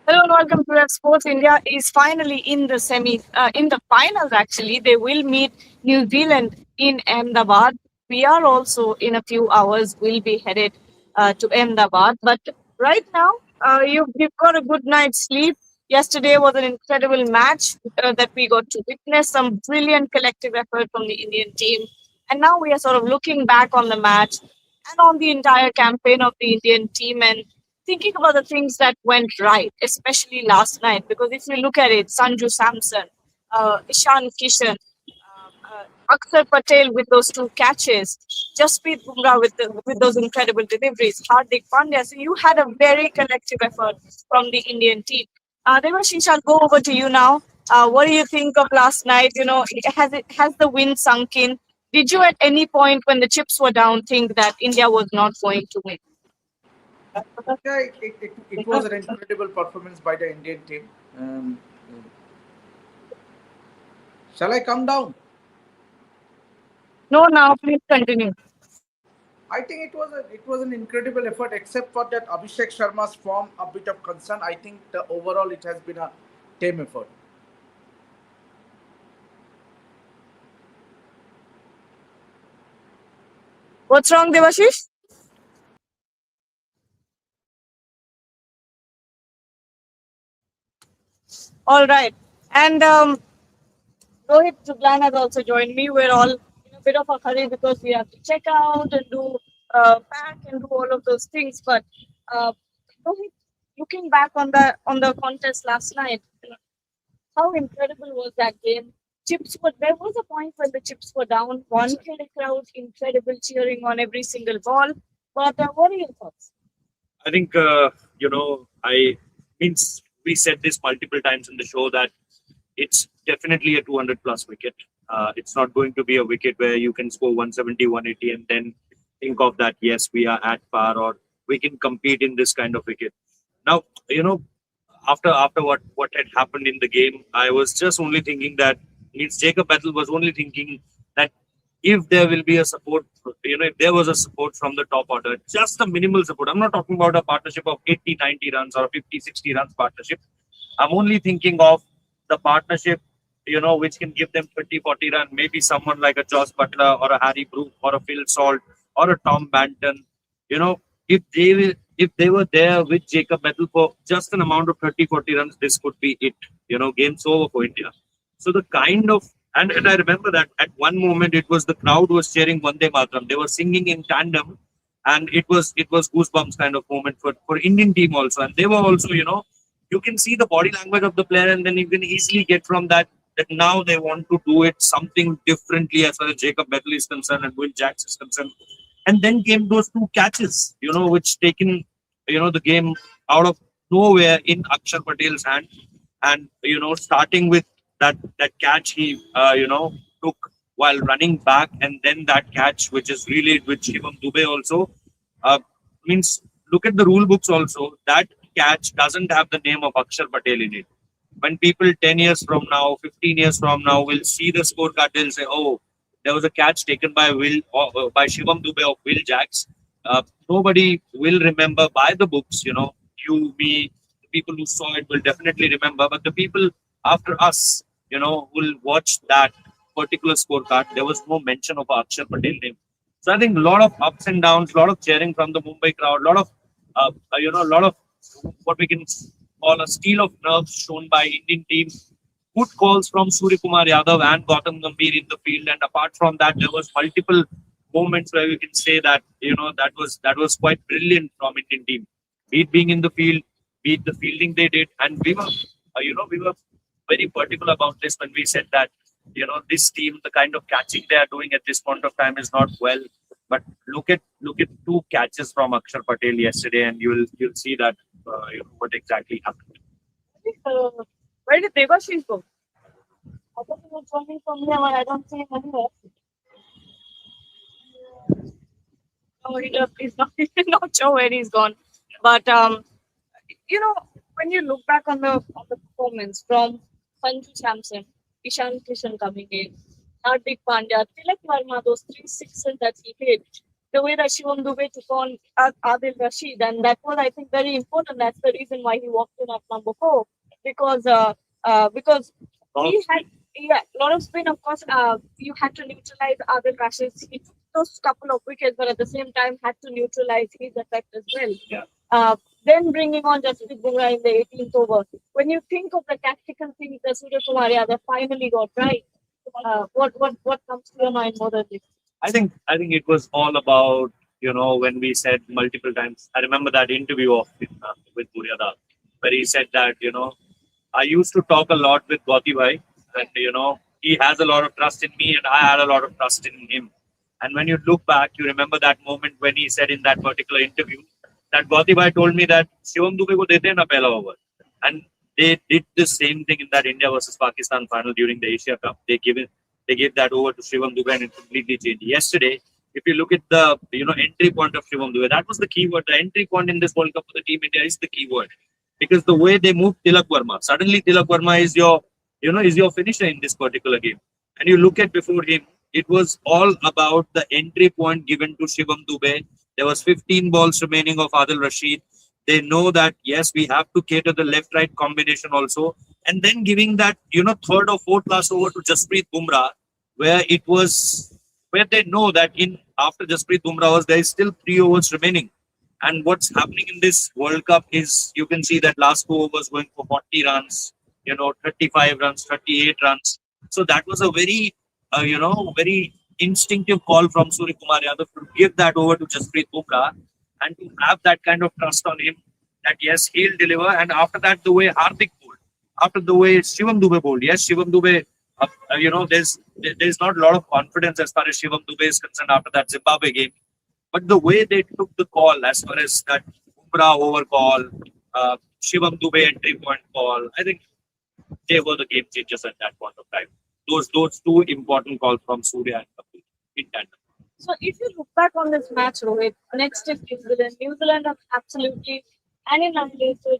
Hello and welcome to F Sports. India is finally in the in the finals. Actually, they will meet New Zealand in Ahmedabad. We are also in a few hours will be headed to Ahmedabad. But right now, you've got a good night's sleep. Yesterday was an incredible match that we got to witness. Some brilliant collective effort from the Indian team, and now we are sort of looking back on the match and on the entire campaign of the Indian team and thinking about the things that went right, especially last night. Because if you look at it, Sanju Samson, Ishan Kishan, Akshar Patel with those two catches, Jasprit Bumrah with those incredible deliveries, Hardik Pandya. So you had a very collective effort from the Indian team. Devashish, I'll go over to you now. What do you think of last night? Has the wind sunk in? Did you at any point when the chips were down think that India was not going to win? Yeah, it was an incredible performance by the Indian team. Um, shall I come down? No, now please continue. I think it was an incredible effort, except for that Abhishek Sharma's form a bit of concern. I think the overall it has been a team effort. What's wrong, Devashish? All right. And Rohit Juglan has also joined me. We're all in a bit of a hurry because we have to check out and do pack and do all of those things. But uh, Rohit, looking back on the contest last night, how incredible was that game? Chips were there was a point when the chips were down. One kid crowd, incredible cheering on every single ball. But what are your thoughts? I think I means we said this multiple times in the show that it's definitely a 200 plus wicket. It's not going to be a wicket where you can score 170, 180, and then think of that. Yes, we are at par, or we can compete in this kind of wicket. Now, after what had happened in the game, I was just only thinking that means Jacob Battle was only thinking that if there will be a support, if there was a support from the top order, just a minimal support. I'm not talking about a partnership of 80, 90 runs or a 50, 60 runs partnership. I'm only thinking of the partnership, which can give them 30, 40 run, maybe someone like a Josh Butler or a Harry Brook or a Phil Salt or a Tom Banton. If they were there with Jacob Bethel for just an amount of 30, 40 runs, this could be it. Game's over for India. So the kind of and I remember that at one moment it was the crowd was cheering Vande Mataram. They were singing in tandem, and it was goosebumps kind of moment for Indian team also. And they were also, you can see the body language of the player, and then you can easily get from that now they want to do it something differently as far as Jacob Bethel is concerned and Will Jacks is concerned. And then came those two catches, which taken, the game out of nowhere in Akshar Patel's hand. And, starting with that catch he, took while running back, and then that catch, which is relayed with Shivam Dubey also, means look at the rule books also. That catch doesn't have the name of Akshar Patel in it. When people 10 years from now, 15 years from now will see the scorecard, they'll say, oh, there was a catch taken by by Shivam Dubey of Will Jacks. Nobody will remember by the books, you, me, the people who saw it will definitely remember, but the people after us, will watch that particular scorecard. There was no mention of Akshar Patel name. So I think a lot of ups and downs, a lot of cheering from the Mumbai crowd, a lot of, a lot of what we can call a steal of nerves shown by Indian team. Good calls from Surya Kumar Yadav and Gautam Gambhir in the field, and apart from that, there was multiple moments where we can say that that was quite brilliant from Indian team. Be it being in the field, be it the fielding they did, and we were very particular about this when we said that this team, the kind of catching they are doing at this point of time is not well. But look at two catches from Akshar Patel yesterday, and you'll see that what exactly happened. Uh, where did Devashish go? I thought he was joining from here, but I don't see him anywhere. No, he's not, he's not sure where he's gone. But you know, when you look back on the performance from Sanju Samson, Ishan Kishan coming in, Hardik Pandya, Tilak Verma, those three sixes that he hit, the way that Shivam Dubey took on Adil Rashid, and that was, I think, very important. That's the reason why he walked in at number four, because because he had, yeah, a lot of spin. Of course, you had to neutralize Adil Rashid. He took those couple of wickets, but at the same time had to neutralize his effect as well. Yeah. Then bringing on Jasprit Bumrah in the 18th over. When you think of the tactical things that Surya Kumar Yadav finally got right, what comes to your mind more than this? I think it was all about, when we said multiple times. I remember that interview of him, with Buryada, where he said that, I used to talk a lot with Gauti Bhai, and he has a lot of trust in me, and I had a lot of trust in him. And when you look back, you remember that moment when he said in that particular interview that Gauti Bhai told me that Shivam Dubey ko dete na pehla over, and they did the same thing in that India versus Pakistan final during the Asia Cup. They gave that over to Shivam Dubey, and it completely changed. Yesterday, if you look at the entry point of Shivam Dubey, that was the key word. The entry point in this World Cup for the team India is the key word, because the way they moved Tilak Verma, suddenly Tilak Verma is your finisher in this particular game. And you look at before him, it was all about the entry point given to Shivam Dubey. There was 15 balls remaining of Adil Rashid. They know that yes, we have to cater the left-right combination also, and then giving that third or fourth last over to Jasprit Bumrah, where it was where they know that in after Jasprit Bumrah was there is still 3 overs remaining. And what's happening in this World Cup is you can see that last 4 overs going for 40 runs, 35 runs, 38 runs. So that was a very instinctive call from Surya Kumar Yadav to give that over to Jasprit Bumrah and to have that kind of trust on him that yes, he'll deliver. And after that, the way Hardik bowled, after the way Shivam Dubey bowled, yes, Shivam Dubey, there's not a lot of confidence as far as Shivam Dubey is concerned after that Zimbabwe game. But the way they took the call as far as that Bumrah over call, Shivam Dubey entry point call, I think they were the game changers at that point of time. Those two important calls from Surya and Kapil in tandem. So if you look back on this match, Rohit, next is New Zealand. New Zealand have absolutely annihilated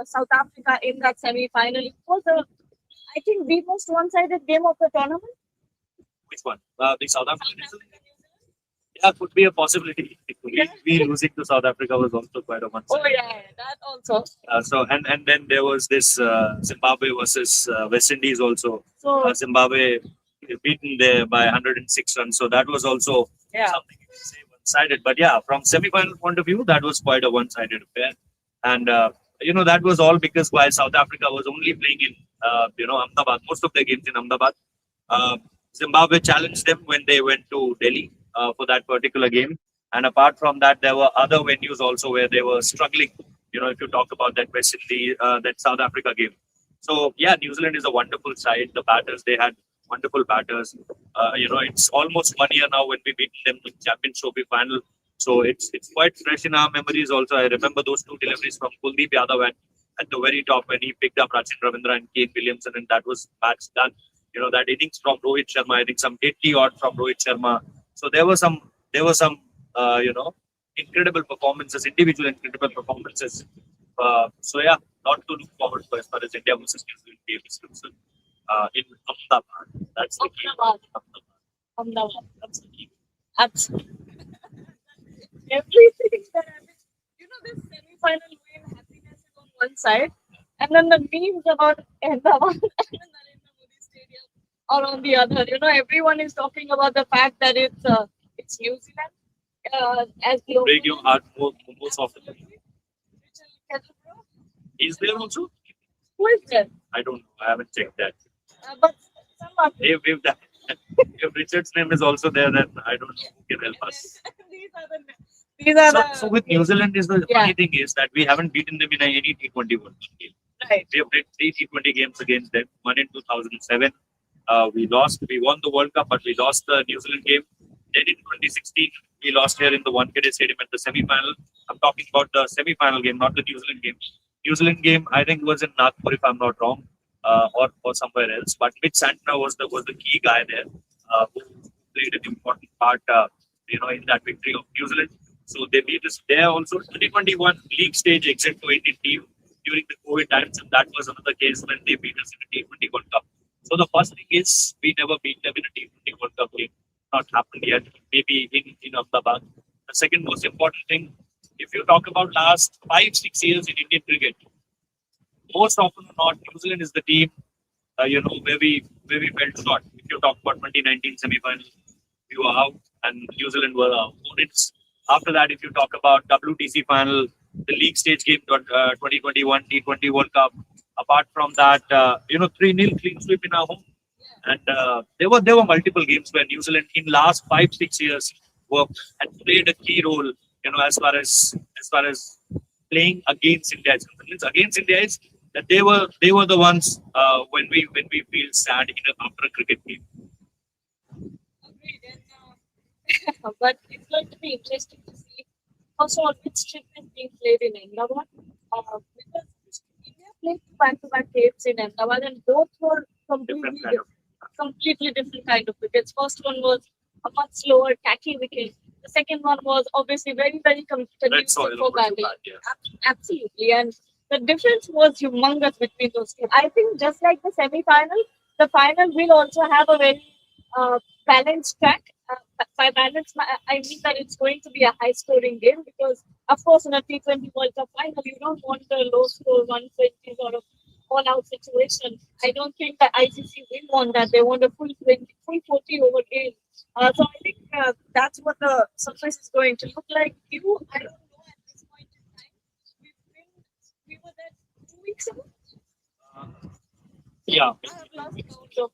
South Africa in that semi-final. It was, I think, the most one-sided game of the tournament. Which one? The South African. Yeah, could be a possibility. We losing to South Africa was also quite a one. Oh yeah, that also. And then there was this Zimbabwe versus West Indies also. So Zimbabwe beaten there by 106 runs. So that was also something you can say one-sided. But yeah, from semi-final point of view, that was quite a one-sided affair. And that was all because while South Africa was only playing in Ahmedabad, most of their games in Ahmedabad, Zimbabwe challenged them when they went to Delhi for that particular game. And apart from that, there were other venues also where they were struggling. If you talk about that West Indies, that South Africa game. So yeah, New Zealand is a wonderful side. The batters, they had wonderful batters. It's almost 1 year now when we beat them in Champions Trophy final. So it's quite fresh in our memories also. I remember those two deliveries from Kuldeep Yadav at the very top when he picked up Rachin Ravindra and Kane Williamson, and that was match done. That innings from Rohit Sharma, I think some 80 odd from Rohit Sharma. So there were some incredible performances, individual incredible performances. So yeah, not to look forward to as far as India versus New Zealand game is concerned. In Ahmedabad, that's the key. Ahmedabad, that's the key. Absolutely. Everything that happens, this semi-final win, happiness is on one side, and then the memes about Ahmedabad and Narendra Modi Stadium are on the other. Everyone is talking about the fact that it's New Zealand as the Break your heart most often. Kettlebell. Is there also? Who is there? I don't know. I haven't checked that. But some are. If Richard's name is also there, then I don't know who can help us. These are So with New Zealand, is the funny thing is that we haven't beaten them in any T20 World Cup game. Right. We have played 3 T20 games against them. One in 2007. We lost. We won the World Cup, but we lost the New Zealand game. Then in 2016, we lost here in the Wankhede Stadium at the semi-final. I'm talking about the semi-final game, not the New Zealand game. New Zealand game, I think, was in Nagpur, if I'm not wrong, or somewhere else. But Mitch Santner was the key guy there, who played an important part, in that victory of New Zealand. So they beat us there also. 2021 league stage exit to Indian team during the COVID times, and that was another case when they beat us in the T20 World Cup. So the first thing is we never beat them in a T20 World Cup game. not happened yet. Maybe in Ahmedabad. The second most important thing, if you talk about last 5 6 years in Indian cricket, most often or not, New Zealand is the team where we fell short. If you talk about 2019 semi-final, we were out, and New Zealand were our opponents. After that, if you talk about WTC final, the league stage game, 2021 T20 World Cup. Apart from that, 3-0 clean sweep in our home, and there were multiple games where New Zealand in last 5 6 years were and played a key role. As far as playing against India is concerned. Means against India is that they were the ones when we feel sad after a cricket game. Agreed. But it's going to be interesting to see also on which trip is being played in Ahmedabad. Because India played back-to-back games in Ahmedabad, and both were Different completely kind of completely different kind of wickets. First one was a much slower, tacky wicket. The second one was obviously very, very red conducive soil for over to batting. that. Yeah. Absolutely. And the difference was humongous between those two. I think just like the semi final, the final will also have a very balanced track. By balance, I mean that it's going to be a high scoring game because, of course, in a T20 World Cup final, you don't want a low score 120 sort of all out situation. I don't think the ICC will want that. They want a full 20, full 40 over game. So I think that's what the surface is going to look like. I don't know at this point in time. We've been, we were there 2 weeks ago. Uh, yeah. I have lost count of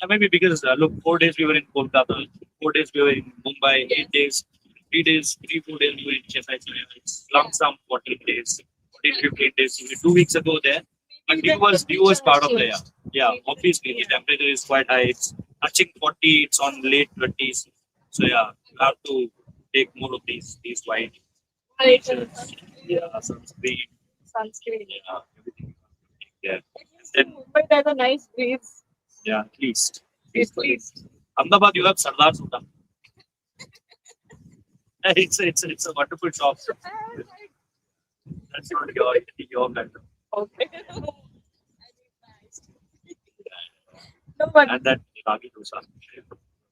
Maybe because look, 4 days we were in Kolkata, 4 days we were in Mumbai, yes, 8 days, 3 days, 3 4 days we were in Chennai. So yeah, it's yeah. lump sum 14 days, 14 15 days. We were 2 weeks ago there. And Maybe Dew the was Dew temperature was has part of the changed. yeah. Maybe Obviously the yeah. temperature is quite high. It's touching 40. It's on late 20s. So yeah, you have to take more of these white Right. t-shirts, yeah, sunscreen, Sunscreen. yeah, everything. Yeah, At least in and Mumbai, there's a nice breeze. yeah, at At least for it. least. Ahmedabad, you have Sardar Sudha. It's a wonderful shop. I was like, That's not your kind of. okay. I mean, nice. No, but And that Ragi dosa.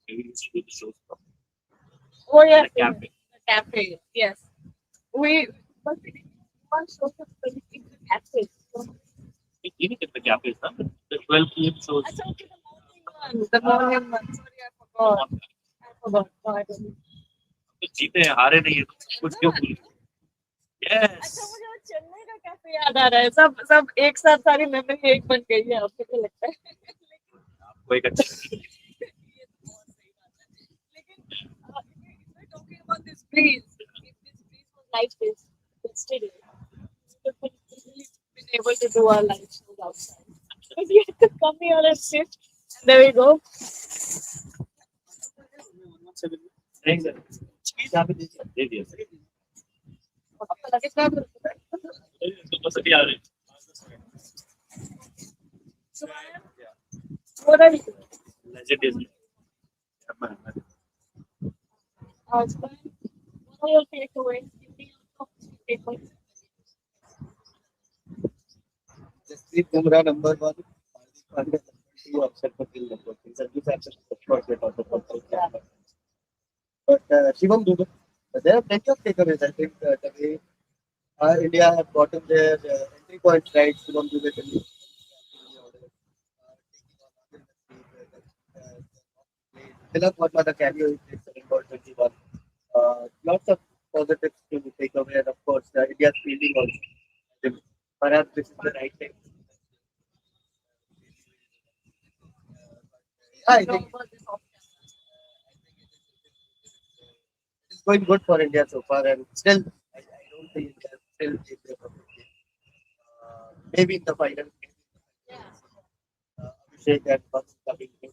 Maybe you should do the shows from oh yes, the yes, cafe. the cafe. Yes, we. But we didn't want shows of in the cafe. So, Even if the cafe is not the 12 p.m. I shows. thought the morning one. The morning one. Sorry, I forgot. I forgot. No, I don't. तो जीते हैं हारे नहीं है तो कुछ क्यों भूल अच्छा यस मुझे वो चेन्नई का कैफे याद आ रहा है सब सब एक साथ सारी मेमोरी एक बन गई है आपको क्या लगता है लेकिन आपको एक अच्छा ये तो बहुत सही बात है लेकिन if we're talking about this breeze if this breeze was like this yesterday we would have easily been able to do our live shows outside but we had to come here and sit and there we go नहीं sir चीज आप दे दिया sir आपको लगे क्या तो बस अभी आ रहे so what are you legend is husband what are your takeaways Jasprit Bumrah number one, Hardik Pandya number two, Akshar Patel number three. Sanju Samson of course we talked about that. But Shivam Dubey, there are plenty of takeaways. I think the way India have gotten their entry points right. Shivam Dubey can be Tilak Verma, the cameo he played 7 ball 21. Lots of positives to take away, and of course India's fielding also. Perhaps this is the right time. I think it's going good for India so far, and still, I don't think India still take their perfect game. Maybe in the final, Abhishek and Bucks coming in.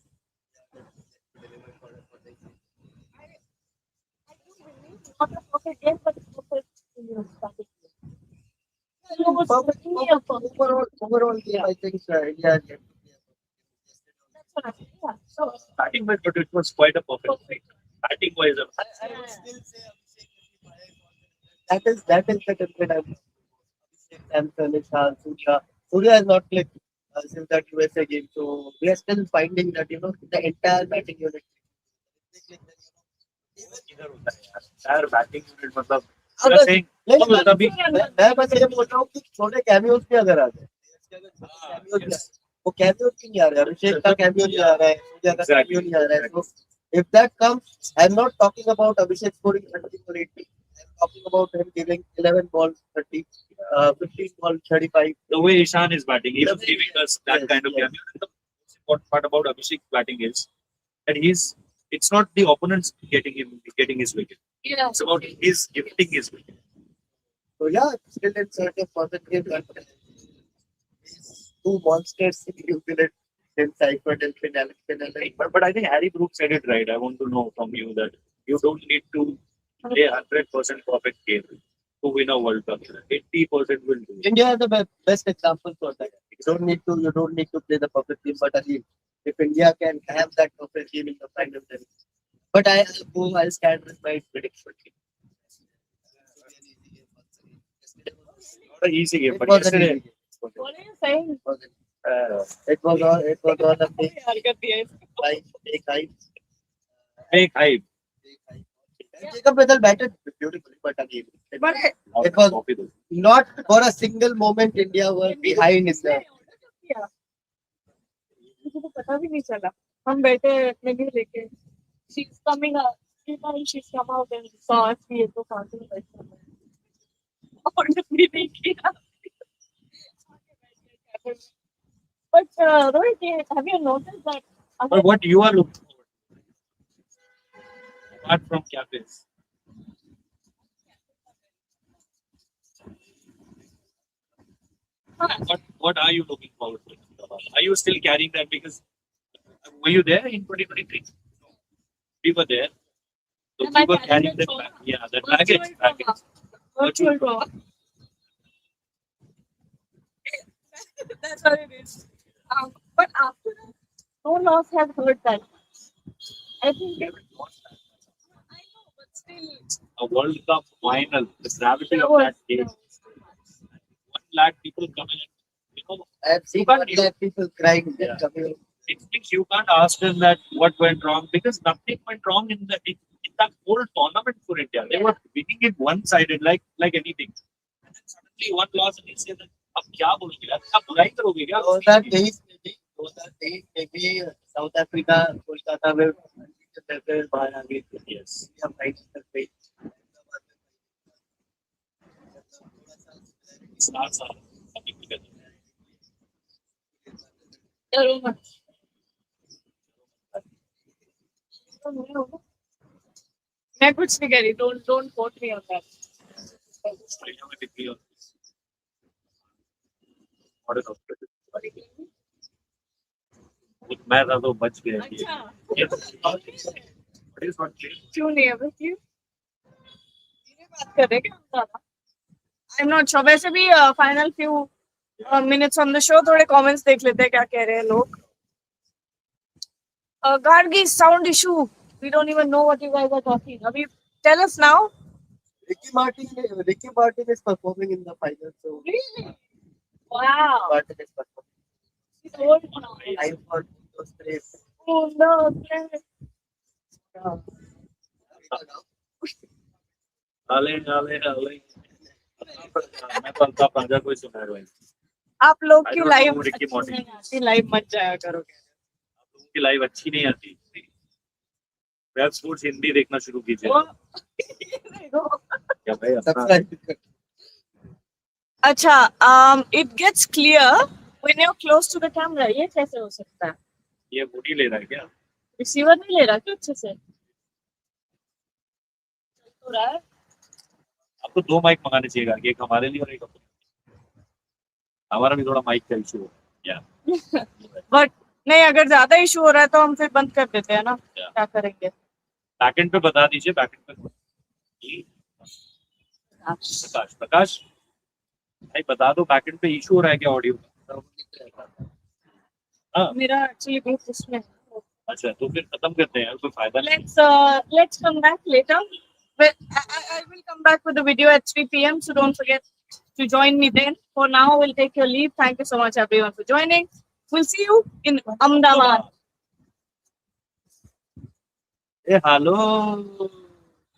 not a perfect game, but a perfect strategy. So what's the Overall game, I think India has yet to play a That's what I think. Yeah. So starting with, but it was quite a perfect fight. Batting wise, I would still say that is the template I'm Abhishek, Samson, Ishal, Surya. Surya has not played since that USA game, so we are still finding that the entire batting unit इधर होता है यार batting unit मतलब अगर saying नहीं तभी मैं बस ये बोल रहा हूँ कि छोटे कैमियोज भी अगर आ जाए वो कैमियोज भी नहीं आ रहे अभिषेक का कैमियो नहीं आ रहा है सूर्या का कैमियो नहीं आ रहा है तो if that comes I'm not talking about Abhishek scoring 30 or 80 I'm talking about him giving 11 balls 30 15 balls 35 the way Ishan is batting, he was giving us that kind of game. The most important part about Abhishek's batting is that it's not the opponents getting his wicket. Yeah. It's about his gifting his wicket. so yeah still in certain positive but two monsters in New Zealand in Cypher and finale. But I think Harry Brooks said it right. I want to know from you that you don't need to play 100% perfect game to win a World Cup. 80% will do. India is the best example for that. You don't need to play the perfect team, but again, if India can have that perfect team in the final, then. But I'll stand with my prediction. Not an easy game, It but was an yesterday easy game. What are you saying? It was all a big यार कर दिया इसको. hype. fake hype. Jacob Bethel batted beautifully, but again, But it was not for a single moment India were behind in the. मुझे तो पता भी नहीं चला. हम बैठे मेन्यू लेके. She's coming up. She's come out and saw us. ये तो काफी अच्छा है. और भी नहीं किया. But Rohit, have you noticed that? But what you are looking for, apart from cafes, what are you looking forward to? Are you still carrying that? Because were you there in 2023? We were there. So Am we I were carrying carrying that that trauma? back. Yeah, that baggage. Virtual draw. That's what it is. But after that, no loss has hurt that much. I think it. I know, but still. A World Cup final, the gravity There of was, that there game. was too much. 1 lakh people come in and, I've seen people crying. Yeah. It means you can't ask them that what went wrong because nothing went wrong in that whole tournament for India. They were winning it one-sided like anything. And then suddenly one loss and they say that अब क्या बोलोगे यार आप बुराई करोगे क्या 2023 maybe South Africa, Kolkata will yes stars are coming together Too much. मैं कुछ नहीं करी. Don't quote me on that. Australia में भी clear और मैं था तो बच गया ये yes but it's not clear क्यों नहीं है बस ये बात कर रहे क्या हम I'm not sure. वैसे भी final few minutes on the show थोड़े comments देख लेते हैं क्या कह रहे हैं लोग. Gargi, sound issue. We don't even know what you guys are talking. Abhi, tell us now. Ricky Martin is performing in the final. So Really? Wow. Martin is performing. He's old now. I thought those days. Oh no. डाले मैं तो अल्ताफ राजा को ही सुना रहा हूँ आप लोग I की don't live know Ricky Martin. नहीं आती. लाइव मत जाया करो. आप लोगों की लाइव अच्छी नहीं आती वेब स्पोर्ट्स हिंदी देखना शुरू कीजिए क्या भाई अपना Subscribe. अच्छा it gets clear when you're close to the camera. ये कैसे हो सकता है? ये बूटी ले रहा है क्या रिसीवर नहीं ले रहा क्या अच्छे से? हो रहा है. आपको 2 माइक मंगाने चाहिए कि एक हमारे लिए और एक अपने हमारा भी थोड़ा माइक का इशू है या बट नहीं अगर ज्यादा इशू हो रहा है तो हम फिर बंद कर देते हैं ना. क्या करेंगे? बैकएंड पे बता दीजिए बैकएंड पे प्रकाश भाई बता दो बैकएंड पे इशू हो रहा है क्या ऑडियो का मेरा एक्चुअली बहुत उसमें. अच्छा तो फिर खत्म करते हैं कोई फायदा नहीं let's come back later. But I will come back with the video at 3 p.m. So don't forget to join me then. For now, we'll take your leave. Thank you so much, everyone, for joining. We'll see you in Ahmedabad. Hey, hello.